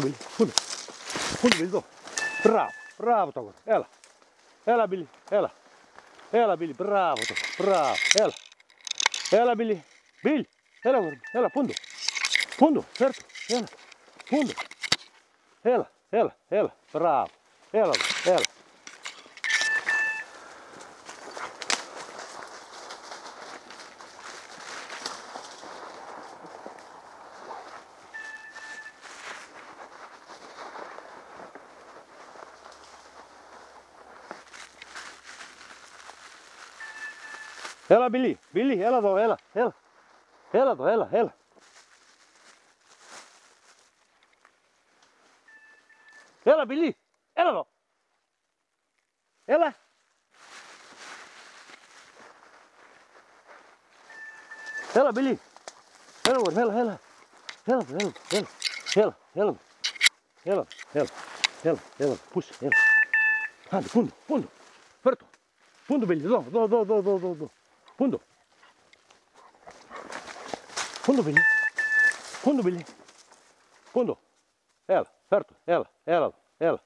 Billy. Fundo. Fundo, Billy, εδώ. Μπράβο. Μπράβο το αγόρι. Έλα. Έλα, Billy. Έλα. Έλα, Billy. Μπράβο το. Μπράβο. Έλα. Έλα, Billy. Billy. Έλα, αγόρι. Έλα, φούντο. Φούντο. Φέρτο. Έλα. Φούντο. Έλα. Έλα. Έλα. Μπράβο. Έλα, έλα. Έλα, Billy, Billy, έλα εδώ, έλα, έλα. Έλα εδώ, έλα, έλα. Έλα, Billy, έλα εδώ. Έλα. Έλα, Billy. Έλα, έλα, έλα. Έλα, έλα, έλα, έλα, έλα. Έλα, έλα, έλα, έλα, πούσε, έλα. Άντε, φούντο, φούντο. Φέρτο. Φούντο, Billy, εδώ. Φούντο. Φούντο, Billy. Φούντο, Billy. Φούντο. Έλα, φέρτο, έλα, έλα, έλα.